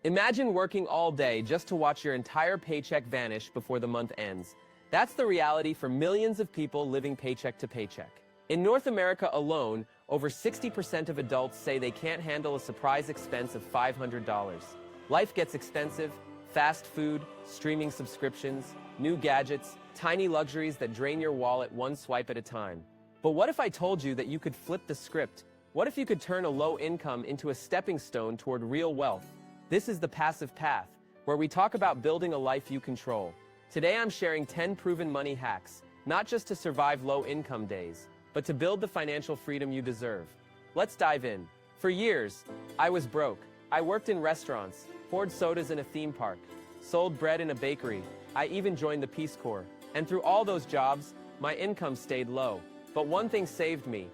Imagine working all day just to watch your entire paycheck vanish before the month ends. That's the reality for millions of people living paycheck to paycheck. In North America alone, over 60% of adults say they can't handle a surprise expense of $500. Life gets expensive: fast food, streaming subscriptions, new gadgets, tiny luxuries that drain your wallet one swipe at a time. But what if I told you that you could flip the script? What if you could turn a low income into a stepping stone toward real wealth? This is the Passive Path, where we talk about building a life you control. Today I'm sharing 10 proven money hacks, not just to survive low-income days, but to build the financial freedom you deserve. Let's dive in. For years, I was broke. I worked in restaurants, poured sodas in a theme park, sold bread in a bakery. I even joined the Peace Corps. And through all those jobs, my income stayed low. But one thing saved me.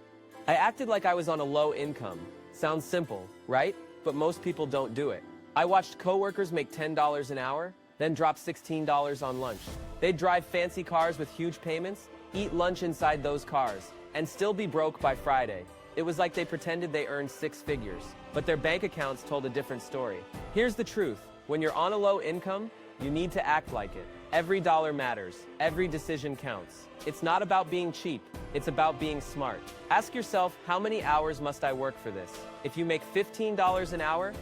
I acted like I was on a low income. Sounds simple, right? But most people don't do it. I watched coworkers make $10 an hour, then drop $16 on lunch. They'd drive fancy cars with huge payments, eat lunch inside those cars, and still be broke by Friday. It was like they pretended they earned six figures, but their bank accounts told a different story. Here's the truth: when you're on a low income, you need to act like it. Every dollar matters. Every decision counts. It's not about being cheap. It's about being smart. Ask yourself, how many hours must I work for this? If you make $15 an hour,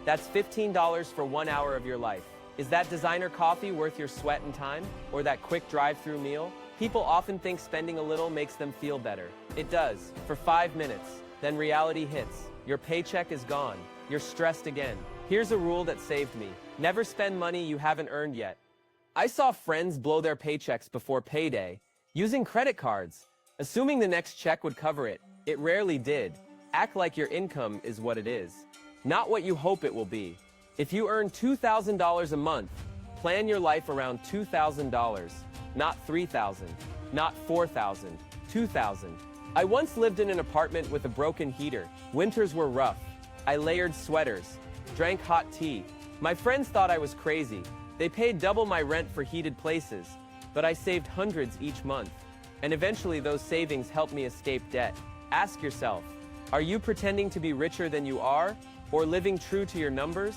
that's $15 for 1 hour of your life. Is that designer coffee worth your sweat and time? Or that quick drive-through meal? People often think spending a little makes them feel better. It does, for 5 minutes. Then reality hits. Your paycheck is gone. You're stressed again. Here's a rule that saved me: never spend money you haven't earned yet. I saw friends blow their paychecks before payday using credit cards, assuming the next check would cover it. It rarely did. Act like your income is what it is, not what you hope it will be. If you earn $2,000 a month, plan your life around $2,000, not $3,000, not $4,000, $2,000. I once lived in an apartment with a broken heater. Winters were rough. I layered sweaters, drank hot tea. My friends thought I was crazy. They paid double my rent for heated places, but I saved hundreds each month. And eventually those savings helped me escape debt. Ask yourself, are you pretending to be richer than you are, or living true to your numbers?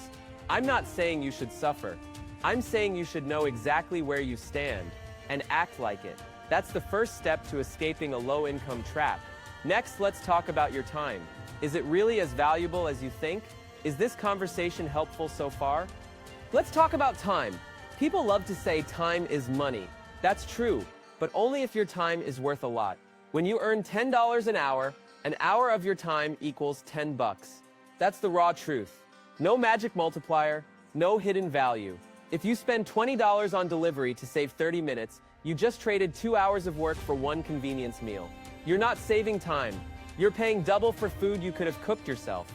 I'm not saying you should suffer. I'm saying you should know exactly where you stand and act like it. That's the first step to escaping a low-income trap. Next, let's talk about your time. Is it really as valuable as you think? Is this conversation helpful so far? Let's talk about time. People love to say time is money. That's true, but only if your time is worth a lot. When you earn $10 an hour of your time equals $10. That's the raw truth. No magic multiplier, no hidden value. If you spend $20 on delivery to save 30 minutes, you just traded 2 hours of work for one convenience meal. You're not saving time. You're paying double for food you could have cooked yourself.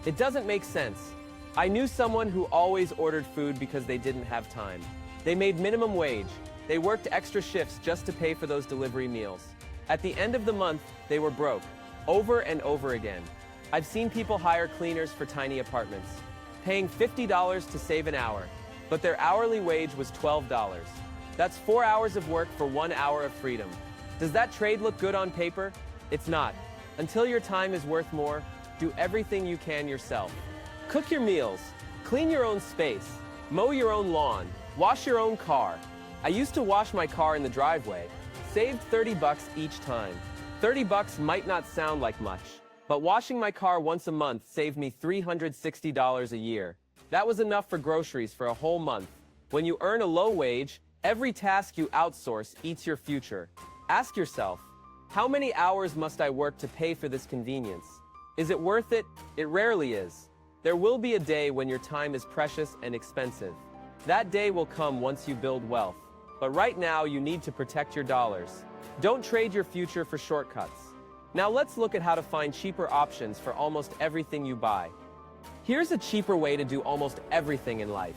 It doesn't make sense. I knew someone who always ordered food because they didn't have time. They made minimum wage. They worked extra shifts just to pay for those delivery meals. At the end of the month, they were broke, over and over again. I've seen people hire cleaners for tiny apartments, paying $50 to save an hour, but their hourly wage was $12. That's 4 hours of work for 1 hour of freedom. Does that trade look good on paper? It's not. Until your time is worth more, do everything you can yourself. Cook your meals, clean your own space, mow your own lawn, wash your own car. I used to wash my car in the driveway, saved $30 each time. $30 might not sound like much, but washing my car once a month saved me $360 a year. That was enough for groceries for a whole month. When you earn a low wage, every task you outsource eats your future. Ask yourself, how many hours must I work to pay for this convenience? Is it worth it? It rarely is. There will be a day when your time is precious and expensive. That day will come once you build wealth. But right now, you need to protect your dollars. Don't trade your future for shortcuts. Now let's look at how to find cheaper options for almost everything you buy. Here's a cheaper way to do almost everything in life.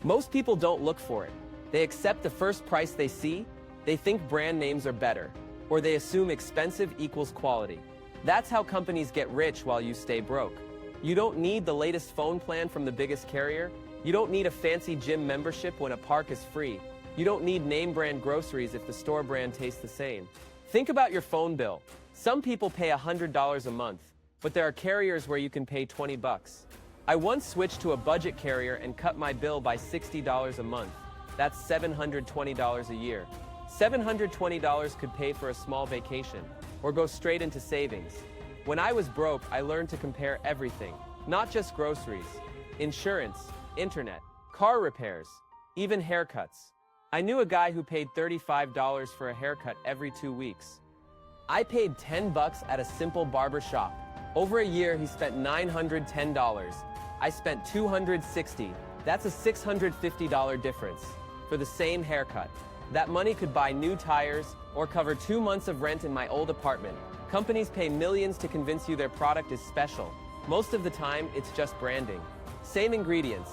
Most people don't look for it. They accept the first price they see, they think brand names are better, or they assume expensive equals quality. That's how companies get rich while you stay broke. You don't need the latest phone plan from the biggest carrier. You don't need a fancy gym membership when a park is free. You don't need name brand groceries if the store brand tastes the same. Think about your phone bill. Some people pay $100 a month, but there are carriers where you can pay $20. I once switched to a budget carrier and cut my bill by $60 a month. That's $720 a year. $720 could pay for a small vacation, or go straight into savings. When I was broke, I learned to compare everything, not just groceries, insurance, internet, car repairs, even haircuts. I knew a guy who paid $35 for a haircut every 2 weeks. I paid $10 at a simple barber shop. Over a year, he spent $910. I spent $260. That's a $650 difference for the same haircut. That money could buy new tires or cover 2 months of rent in my old apartment. Companies pay millions to convince you their product is special. Most of the time, it's just branding. Same ingredients,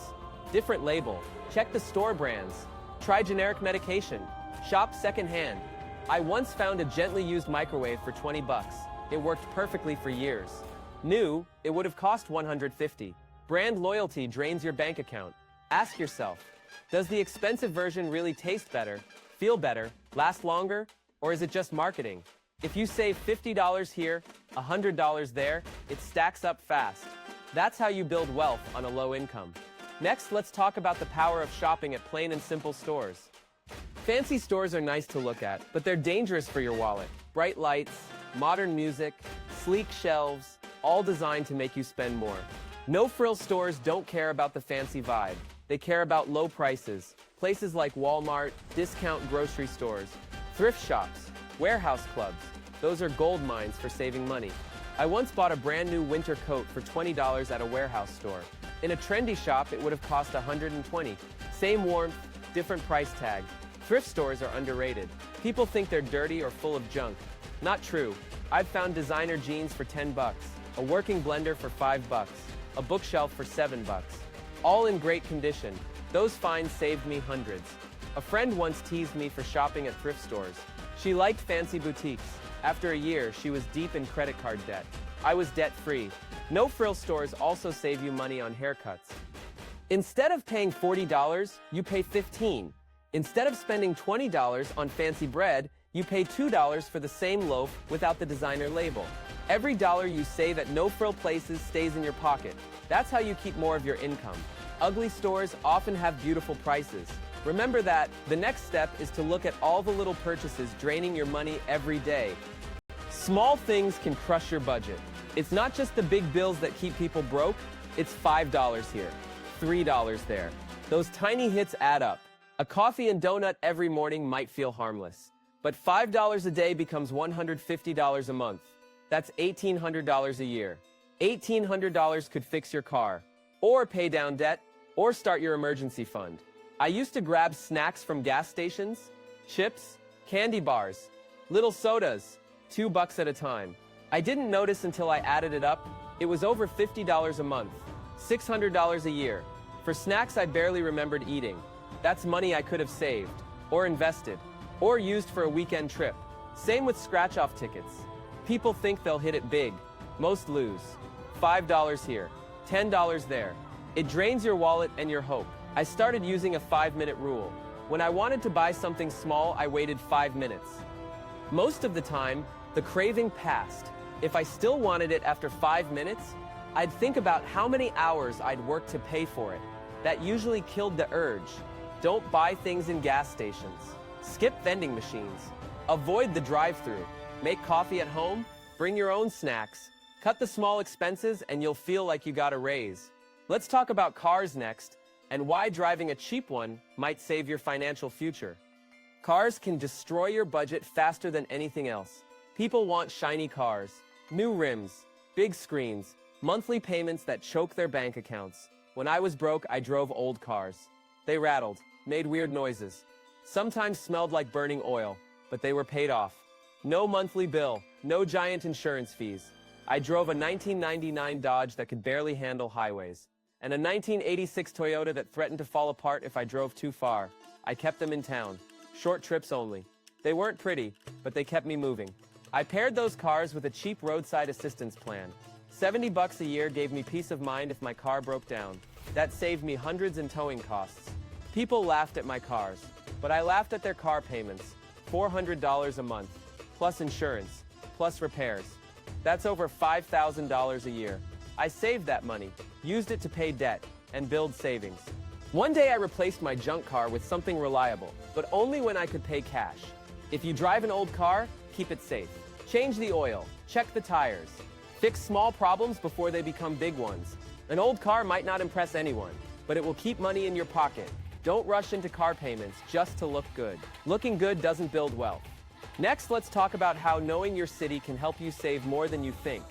different label. Check the store brands. Try generic medication. Shop secondhand. I once found a gently used microwave for $20. It worked perfectly for years. New, it would have cost $150. Brand loyalty drains your bank account. Ask yourself, does the expensive version really taste better, feel better, last longer, or is it just marketing? If you save $50 here, $100 there, it stacks up fast. That's how you build wealth on a low income. Next, let's talk about the power of shopping at plain and simple stores. Fancy stores are nice to look at, but they're dangerous for your wallet. Bright lights, modern music, sleek shelves, all designed to make you spend more. No-frill stores don't care about the fancy vibe. They care about low prices. Places like Walmart, discount grocery stores, thrift shops, warehouse clubs. Those are gold mines for saving money. I once bought a brand new winter coat for $20 at a warehouse store. In a trendy shop, it would have cost $120. Same warmth, different price tag. Thrift stores are underrated. People think they're dirty or full of junk. Not true. I've found designer jeans for $10, a working blender for $5, a bookshelf for $7. All in great condition. Those finds saved me hundreds. A friend once teased me for shopping at thrift stores. She liked fancy boutiques. After a year, she was deep in credit card debt. I was debt-free. No-frill stores also save you money on haircuts. Instead of paying $40, you pay $15. Instead of spending $20 on fancy bread, you pay $2 for the same loaf without the designer label. Every dollar you save at no-frill places stays in your pocket. That's how you keep more of your income. Ugly stores often have beautiful prices. Remember that. The next step is to look at all the little purchases draining your money every day. Small things can crush your budget. It's not just the big bills that keep people broke. It's $5 here, $3 there. Those tiny hits add up. A coffee and donut every morning might feel harmless, but $5 a day becomes $150 a month. That's $1,800 a year. $1,800 could fix your car, or pay down debt, or start your emergency fund. I used to grab snacks from gas stations, chips, candy bars, little sodas, $2 at a time. I didn't notice until I added it up. It was over $50 a month, $600 a year. For snacks I barely remembered eating. That's money I could have saved, or invested, or used for a weekend trip. Same with scratch-off tickets. People think they'll hit it big. Most lose. $5 here, $10 there. It drains your wallet and your hope. I started using a 5-minute rule. When I wanted to buy something small, I waited 5 minutes. Most of the time, the craving passed. If I still wanted it after 5 minutes, I'd think about how many hours I'd worked to pay for it. That usually killed the urge. Don't buy things in gas stations. Skip vending machines. Avoid the drive-thru. Make coffee at home. Bring your own snacks. Cut the small expenses and you'll feel like you got a raise. Let's talk about cars next, and why driving a cheap one might save your financial future. Cars can destroy your budget faster than anything else. People want shiny cars, new rims, big screens, monthly payments that choke their bank accounts. When I was broke, I drove old cars. They rattled, made weird noises, sometimes smelled like burning oil, but they were paid off. No monthly bill, no giant insurance fees. I drove a 1999 Dodge that could barely handle highways, and a 1986 Toyota that threatened to fall apart if I drove too far. I kept them in town, short trips only. They weren't pretty, but they kept me moving. I paired those cars with a cheap roadside assistance plan. $70 a year gave me peace of mind if my car broke down. That saved me hundreds in towing costs. People laughed at my cars, but I laughed at their car payments. $400 a month, plus insurance, plus repairs. That's over $5,000 a year. I saved that money, used it to pay debt, and build savings. One day I replaced my junk car with something reliable, but only when I could pay cash. If you drive an old car, keep it safe. Change the oil, check the tires. Fix small problems before they become big ones. An old car might not impress anyone, but it will keep money in your pocket. Don't rush into car payments just to look good. Looking good doesn't build wealth. Next, let's talk about how knowing your city can help you save more than you think.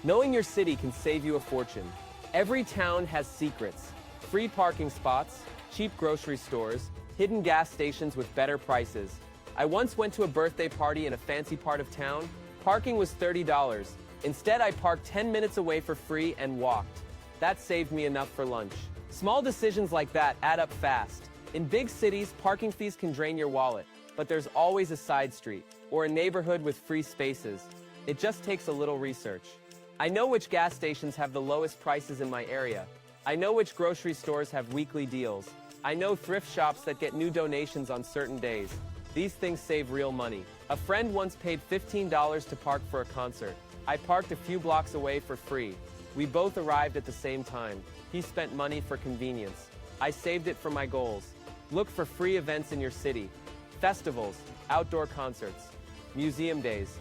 Knowing your city can save you a fortune. Every town has secrets. Free parking spots, cheap grocery stores, hidden gas stations with better prices. I once went to a birthday party in a fancy part of town. Parking was $30. Instead, I parked 10 minutes away for free and walked. That saved me enough for lunch. Small decisions like that add up fast. In big cities, parking fees can drain your wallet, but there's always a side street or a neighborhood with free spaces. It just takes a little research. I know which gas stations have the lowest prices in my area. I know which grocery stores have weekly deals. I know thrift shops that get new donations on certain days. These things save real money. A friend once paid $15 to park for a concert. I parked a few blocks away for free. We both arrived at the same time. He spent money for convenience. I saved it for my goals. Look for free events in your city. Festivals, outdoor concerts, museum days.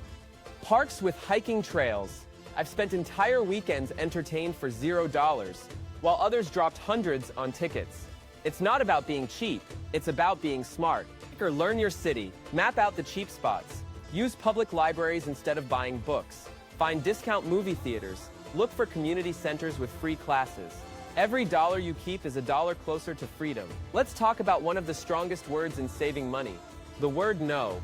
Parks with hiking trails. I've spent entire weekends entertained for $0, while others dropped hundreds on tickets. It's not about being cheap, it's about being smart. Learn your city. Map out the cheap spots. Use public libraries instead of buying books. Find discount movie theaters. Look for community centers with free classes. Every dollar you keep is a dollar closer to freedom. Let's talk about one of the strongest words in saving money. The word no.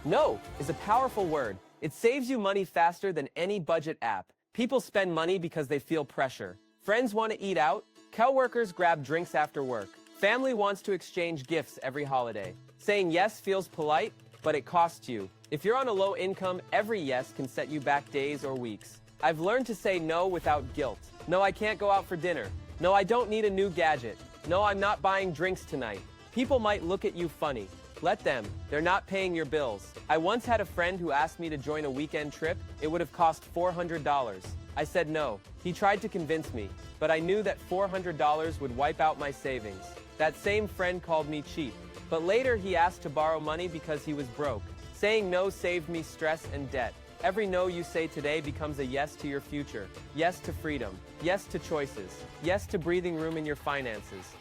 No is a powerful word. It saves you money faster than any budget app. People spend money because they feel pressure. Friends want to eat out. Coworkers grab drinks after work. Family wants to exchange gifts every holiday. Saying yes feels polite, but it costs you. If you're on a low income, every yes can set you back days or weeks. I've learned to say no without guilt. No, I can't go out for dinner. No, I don't need a new gadget. No, I'm not buying drinks tonight. People might look at you funny. Let them. They're not paying your bills. I once had a friend who asked me to join a weekend trip. It would have cost $400. I said no. He tried to convince me, but I knew that $400 would wipe out my savings. That same friend called me cheap. But later he asked to borrow money because he was broke. Saying no saved me stress and debt. Every no you say today becomes a yes to your future. Yes to freedom. Yes to choices. Yes to breathing room in your finances.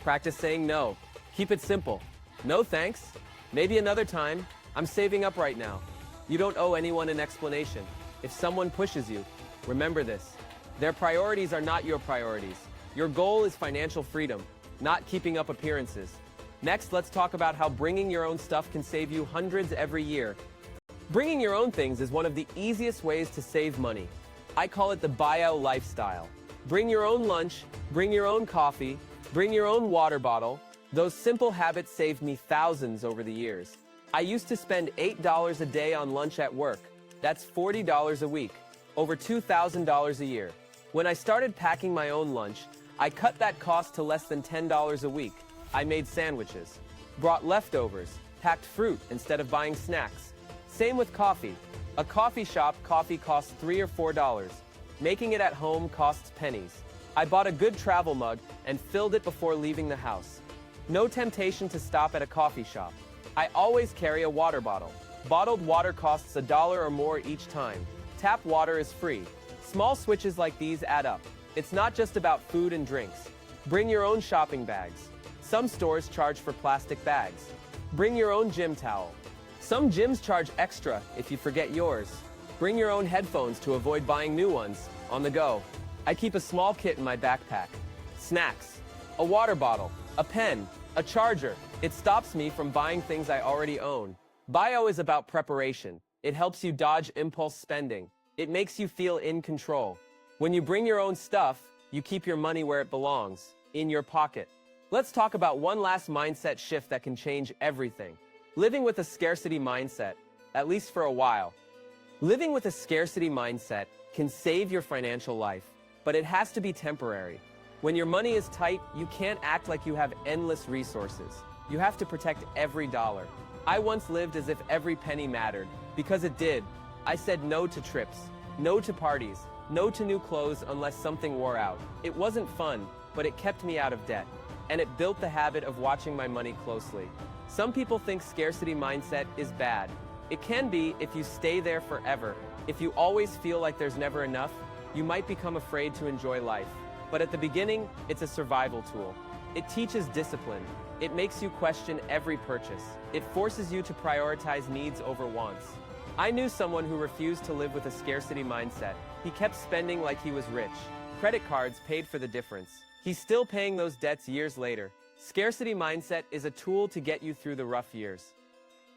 Practice saying no. Keep it simple. No thanks. Maybe another time. I'm saving up right now. You don't owe anyone an explanation. If someone pushes you, remember this. Their priorities are not your priorities. Your goal is financial freedom, not keeping up appearances. Next, let's talk about how bringing your own stuff can save you hundreds every year. Bringing your own things is one of the easiest ways to save money. I call it the bio lifestyle. Bring your own lunch, bring your own coffee, bring your own water bottle. Those simple habits saved me thousands over the years. I used to spend $8 a day on lunch at work. That's $40 a week, over $2,000 a year. When I started packing my own lunch, I cut that cost to less than $10 a week. I made sandwiches, brought leftovers, packed fruit instead of buying snacks. Same with coffee. A coffee shop coffee costs $3 or $4. Making it at home costs pennies. I bought a good travel mug and filled it before leaving the house. No temptation to stop at a coffee shop. I always carry a water bottle. Bottled water costs $1 or more each time. Tap water is free. Small switches like these add up. It's not just about food and drinks. Bring your own shopping bags. Some stores charge for plastic bags. Bring your own gym towel. Some gyms charge extra if you forget yours. Bring your own headphones to avoid buying new ones. On the go. I keep a small kit in my backpack. Snacks, a water bottle, a pen, a charger. It stops me from buying things I already own. Bio is about preparation. It helps you dodge impulse spending. It makes you feel in control. When you bring your own stuff, you keep your money where it belongs, in your pocket. Let's talk about one last mindset shift that can change everything. Living with a scarcity mindset, at least for a while. Living with a scarcity mindset can save your financial life, but it has to be temporary. When your money is tight, you can't act like you have endless resources. You have to protect every dollar. I once lived as if every penny mattered, because it did. I said no to trips, no to parties, No to new clothes unless something wore out. It wasn't fun, but it kept me out of debt. And it built the habit of watching my money closely. Some people think scarcity mindset is bad. It can be if you stay there forever. If you always feel like there's never enough, you might become afraid to enjoy life. But at the beginning, it's a survival tool. It teaches discipline. It makes you question every purchase. It forces you to prioritize needs over wants. I knew someone who refused to live with a scarcity mindset. He kept spending like he was rich. Credit cards paid for the difference. He's still paying those debts years later. Scarcity mindset is a tool to get you through the rough years.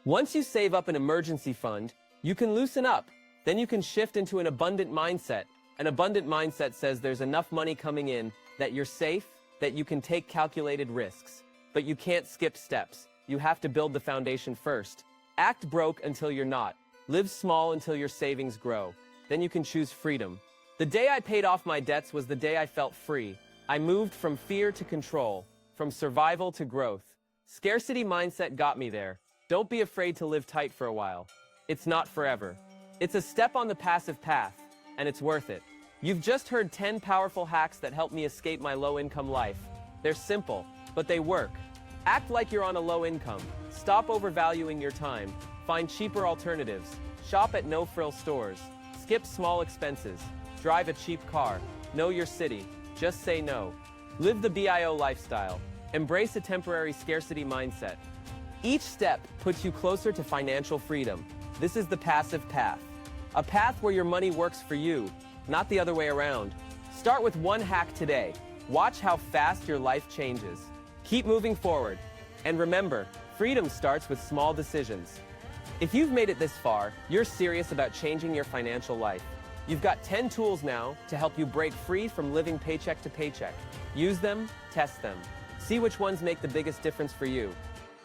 Once you save up an emergency fund, you can loosen up. Then you can shift into an abundant mindset. An abundant mindset says there's enough money coming in, that you're safe, that you can take calculated risks. But you can't skip steps. You have to build the foundation first. Act broke until you're not. Live small until your savings grow. Then you can choose freedom. The day I paid off my debts was the day I felt free. I moved from fear to control, from survival to growth. Scarcity mindset got me there. Don't be afraid to live tight for a while. It's not forever. It's a step on the passive path, and it's worth it. You've just heard 10 powerful hacks that help me escape my low-income life. They're simple, but they work. Act like you're on a low income. Stop overvaluing your time. Find cheaper alternatives. Shop at no-frill stores. Skip small expenses. Drive a cheap car. Know your city. Just say no. Live the BIO lifestyle. Embrace a temporary scarcity mindset. Each step puts you closer to financial freedom. This is the passive path. A path where your money works for you, not the other way around. Start with one hack today. Watch how fast your life changes. Keep moving forward. And remember, freedom starts with small decisions. If you've made it this far, you're serious about changing your financial life. You've got 10 tools now to help you break free from living paycheck to paycheck. Use them, test them. See which ones make the biggest difference for you.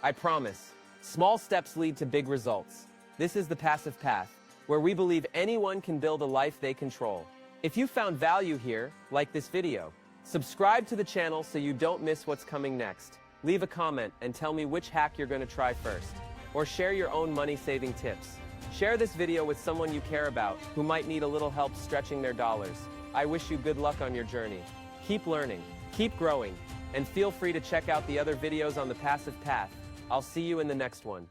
I promise, small steps lead to big results. This is the passive path, where we believe anyone can build a life they control. If you found value here, like this video. Subscribe to the channel so you don't miss what's coming next. Leave a comment and tell me which hack you're going to try first. Or share your own money-saving tips. Share this video with someone you care about who might need a little help stretching their dollars. I wish you good luck on your journey. Keep learning, keep growing, and feel free to check out the other videos on the passive path. I'll see you in the next one.